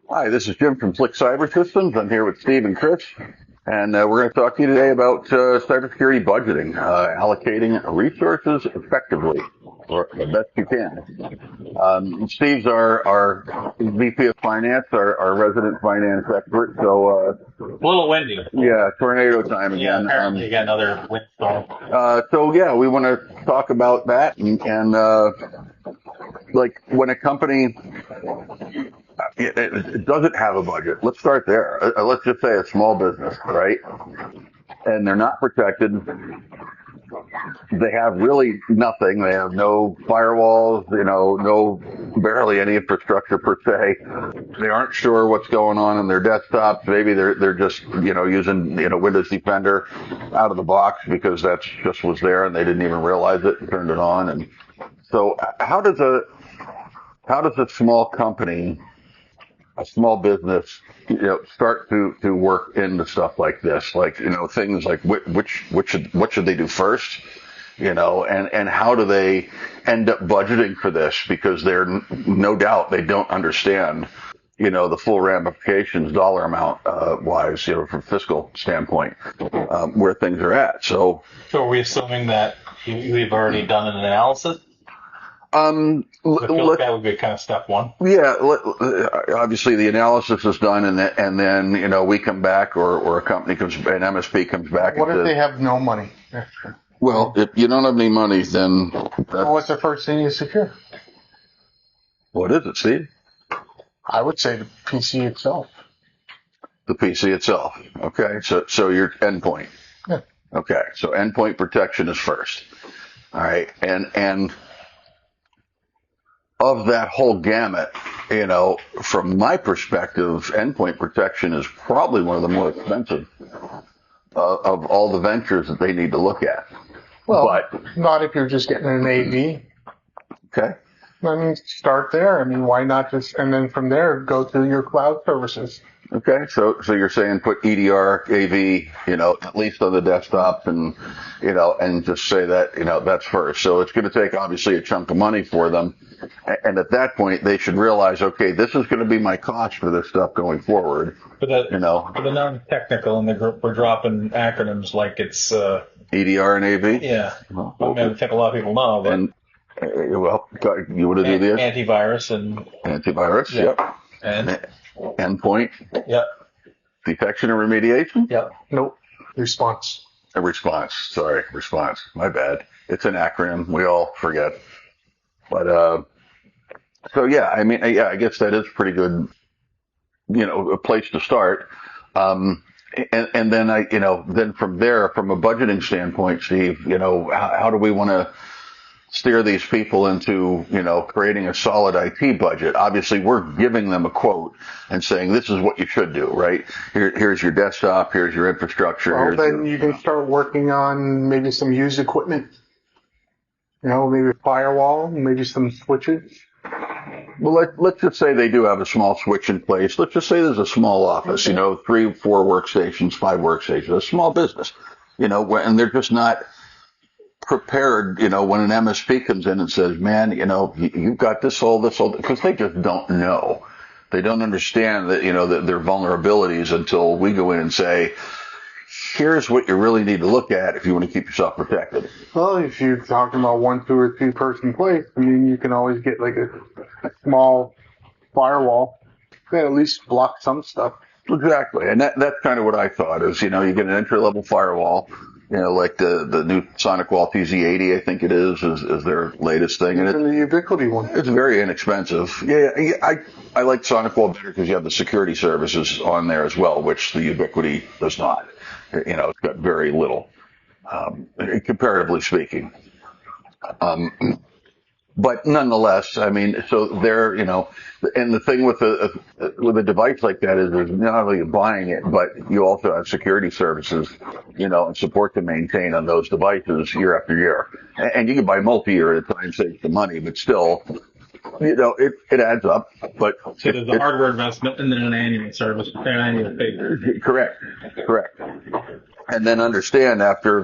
Hi, this is Jim from Slick Cyber Systems. I'm here with Steve and Chris, and we're going to talk to you today about cybersecurity budgeting, allocating resources effectively, or the best you can. Steve's our VP of Finance, our resident finance expert. So, A little windy. yeah, tornado time Yeah, again. apparently you got another windstorm. So yeah, we want to talk about that and like when a company it doesn't have a budget. Let's start there. Let's just say a small business, right? And they're not protected. They have really nothing. They have no firewalls, no barely any infrastructure per se. They aren't sure what's going on in their desktops. Maybe they're just, using, Windows Defender out of the box because that's just was there and they didn't even realize it and turned it on. And so how does a small company, a small business, start to work into stuff like this, like, things like what should they do first, and how do they end up budgeting for this? Because they're no doubt they don't understand, the full ramifications, dollar amount, wise, from fiscal standpoint, where things are at. So are we assuming that we've already done an analysis? I feel like that would be kind of step one. Yeah, obviously the analysis is done, and then we come back, or a company comes, an MSP comes back. What if they have no money? Well, if you don't have any money, then what's the first thing you secure? What is it, Steve? I would say the PC itself. The PC itself. Okay, so your endpoint. Yeah. Okay, so endpoint protection is first. All right, and of that whole gamut, from my perspective, endpoint protection is probably one of the more expensive of all the ventures that they need to look at. Well, but not if you're just getting an AV. Okay. I mean, start there. I mean, why not just, and then from there, go to your cloud services. Okay, so you're saying put EDR, AV, at least on the desktop, and and just say that that's first. So it's going to take obviously a chunk of money for them, and at that point they should realize, okay, this is going to be my cost for this stuff going forward. For the non-technical in the group, we're dropping acronyms like it's EDR and AV. Yeah, I think a lot of people know. But and you want to do this? Antivirus and antivirus. Yeah. Yep. And endpoint. Yep. Detection and remediation. Yep. Nope. Response. A response. Sorry, response. My bad. It's an acronym. We all forget. But so yeah, I mean, yeah, I guess that is pretty good. A place to start. And then then from there, from a budgeting standpoint, Steve, how do we want to steer these people into, creating a solid IT budget? Obviously, we're giving them a quote and saying, this is what you should do, right? Here's your desktop, here's your infrastructure. Well, then you can start working on maybe some used equipment. Maybe a firewall, maybe some switches. Well, let's just say they do have a small switch in place. Let's just say there's a small office, 3, 4 workstations, 5 workstations, a small business, and they're just not prepared, when an MSP comes in and says, man, you've got this whole, because they just don't know. They don't understand that, that their vulnerabilities until we go in and say, here's what you really need to look at if you want to keep yourself protected. Well, if you're talking about 1, 2, or 3 person place, I mean, you can always get like a small firewall that at least block some stuff. Exactly. And that's kind of what I thought is, you get an entry level firewall, like the new SonicWall TZ80, I think it is their latest thing. And the Ubiquity one. It's very inexpensive. Yeah, I like SonicWall better because you have the security services on there as well, which the Ubiquity does not. It's got very little, comparatively speaking. But nonetheless, I mean, so they're, and the thing with a device like that is there's not only buying it, but you also have security services, and support to maintain on those devices year after year. And you can buy multi-year at a time, save some money, but still, it adds up. But so there's a hardware investment and then an annual service, an annual fee. Correct. And then understand after,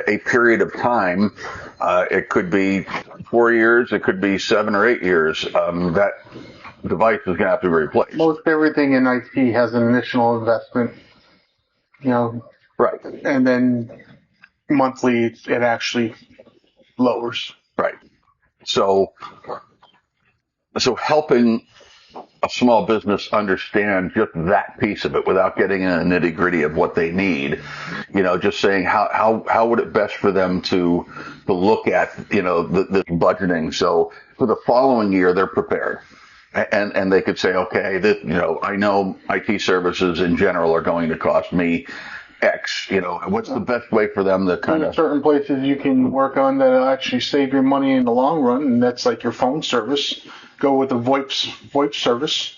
a period of time, it could be 4 years, it could be 7 or 8 years, that device is going to have to be replaced. Most everything in IT has an initial investment, Right. And then monthly it actually lowers. Right. So helping a small business understand just that piece of it without getting in the nitty gritty of what they need, just saying how would it best for them to look at, this budgeting. So for the following year, they're prepared. And they could say, okay, I know IT services in general are going to cost me X, what's the best way for them to kind of... certain places you can work on that'll actually save your money in the long run, and that's like your phone service. Go with the VoIP service.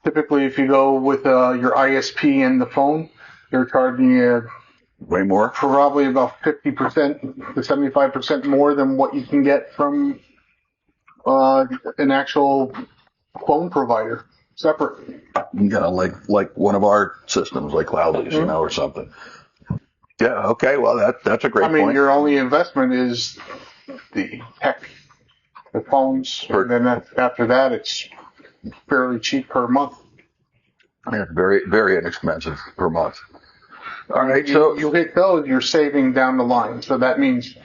Typically, if you go with your ISP and the phone, they're charging you way more, probably about 50% to 75% more than what you can get from an actual phone provider, separate. Like one of our systems, like Cloudly's, or something. Yeah. Okay. Well, that's a great point. Your only investment is the tech, the phones, and then after that, it's fairly cheap per month. Yeah, very, very inexpensive per month. All right. So you hit those, you're saving down the line. So that means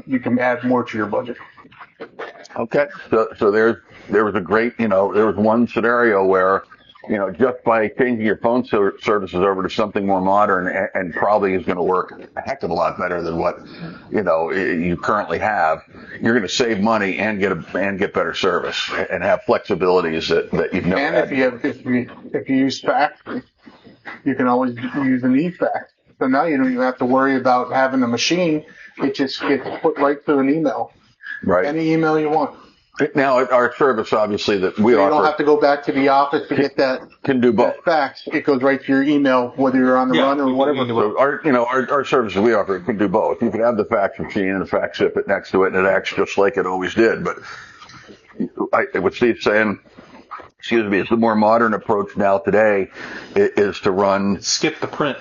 you can add more to your budget. Okay. So there was a great, there was one scenario where, just by changing your phone services over to something more modern and probably is going to work a heck of a lot better than what, you currently have, you're going to save money and get better service and have flexibilities that you've never had. And if you use fax, you can always use an e-fax. So now you don't even have to worry about having a machine. It just gets put right to an email. Right. Any email you want. Now, our service, obviously, that we offer... You don't have to go back to the office to get that. Can do both. That fax. It goes right to your email, whether you're on the run or whatever. So our services we offer can do both. You can have the fax machine and the fax zip next to it, and it acts just like it always did. But what Steve's saying... is the more modern approach now today is to run skip the print.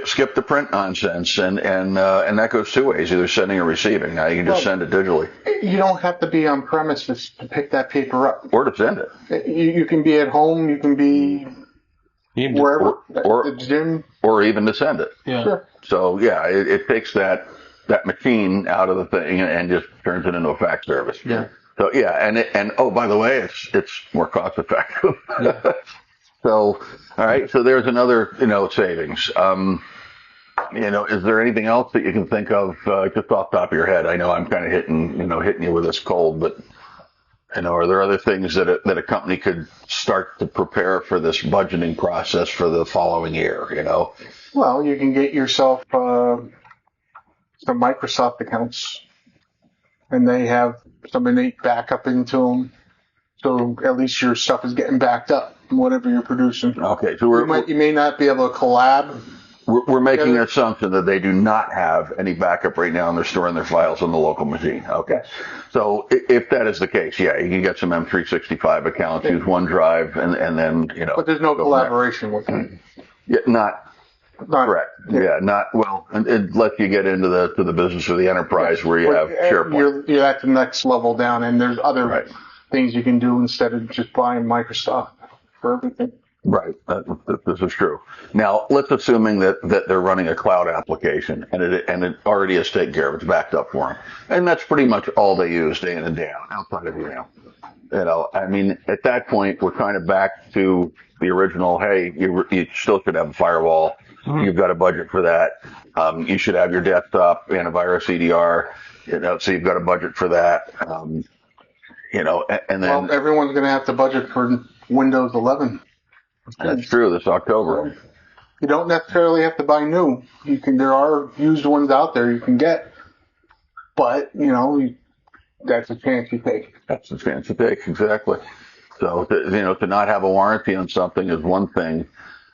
Skip the print nonsense, and that goes two ways, either sending or receiving. Now you can just send it digitally. You don't have to be on premises to pick that paper up or to send it. You can be at home. You can be wherever, or at the gym, or even to send it. Yeah. Sure. So it takes that machine out of the thing and just turns it into a fax service. Yeah. So and oh, by the way, it's more cost effective. Yeah. So all right, so there's another savings. Is there anything else that you can think of just off the top of your head? I know I'm kind of hitting you with this cold, but are there other things that a company could start to prepare for this budgeting process for the following year? Well, you can get yourself some Microsoft accounts. And they have some innate backup into them, so at least your stuff is getting backed up, whatever you're producing. Okay, so you may not be able to collab. We're making an assumption that they do not have any backup right now, and they're storing their files on the local machine. Okay, so if that is the case, you can get some M365 accounts, use OneDrive, and then But there's no collaboration with them. Yeah, not correct. Yeah, not well. Unless you get into the business of the enterprise where you have SharePoint. You're at the next level down, and there's other things you can do instead of just buying Microsoft for everything. Right. This is true. Now, let's assuming that they're running a cloud application and it already is taken care of. It's backed up for them, and that's pretty much all they use day in and day out outside of email. At that point, we're kind of back to the original. Hey, you still should have a firewall. You've got a budget for that. You should have your desktop antivirus EDR. So you've got a budget for that. And then everyone's going to have to budget for Windows 11. That's true. This October. You don't necessarily have to buy new. There are used ones out there you can get, but that's a chance you take. That's a chance you take, exactly. So to not have a warranty on something is one thing.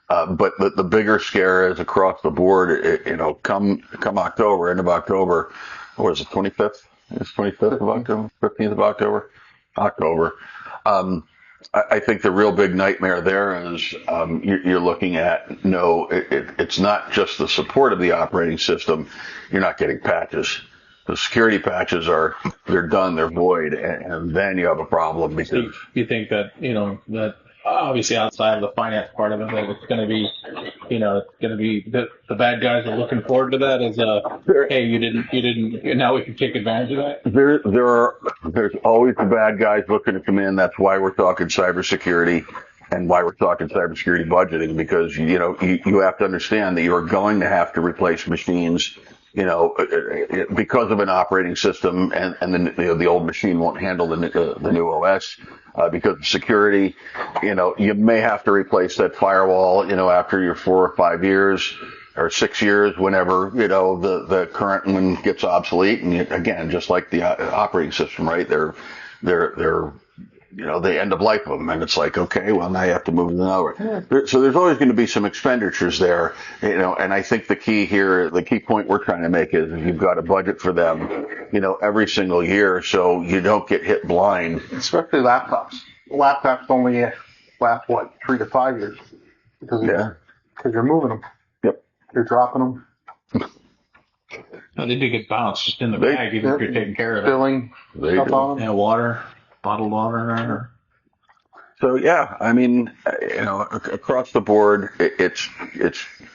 But the bigger scare is across the board. Come October, end of October, what is it, 25th? It's 25th of October, 15th of October. I think the real big nightmare there is you're looking at it's not just the support of the operating system. You're not getting patches. The security patches they're done, they're void, and then you have a problem because you think that, that obviously outside of the finance part of it, that it's going to be, the bad guys are looking forward to that as hey, you didn't, now we can take advantage of that. There's always the bad guys looking to come in. That's why we're talking cybersecurity and why we're talking cybersecurity budgeting, because, you have to understand that you're going to have to replace machines, because of an operating system, and then the old machine won't handle the new OS. Because of security, you may have to replace that firewall, after your 4 or 5 years or 6 years, whenever, the current one gets obsolete. And again, just like the operating system, right? They're they end of life them, and it's like, okay, well, now you have to move them over. So there's always going to be some expenditures there, and I think the key point we're trying to make is you've got a budget for them, every single year, so you don't get hit blind. Especially laptops. Laptops only last, 3 to 5 years? Because you're moving them. Yep. You're dropping them. No, they do get bounced just in the bag, even if you're taking care of it. Filling stuff on them. Yeah, water. Bottled water. So I mean, across the board,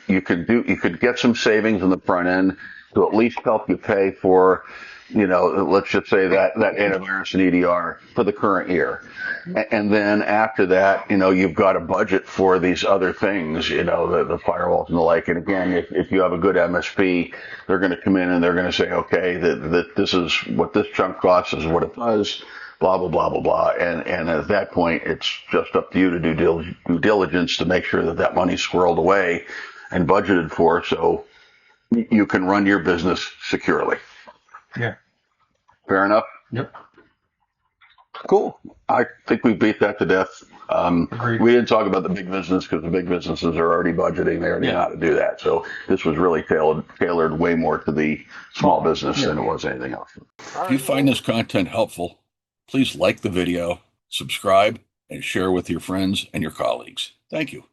you could get some savings in the front end to at least help you pay for, let's just say that antivirus and EDR for the current year, and then after that, you've got a budget for these other things, the firewalls and the like. And again, if you have a good MSP, they're going to come in and they're going to say, okay, that this is what this chunk costs, is what it does. Blah, blah, blah, blah, blah. And at that point, it's just up to you to do due diligence to make sure that money's squirreled away and budgeted for, so you can run your business securely. Yeah. Fair enough? Yep. Cool. I think we beat that to death. Agreed. We didn't talk about the big business because the big businesses are already budgeting. They already know how to do that. So this was really tailored way more to the small business than it was anything else. If you find this content helpful, please like the video, subscribe, and share with your friends and your colleagues. Thank you.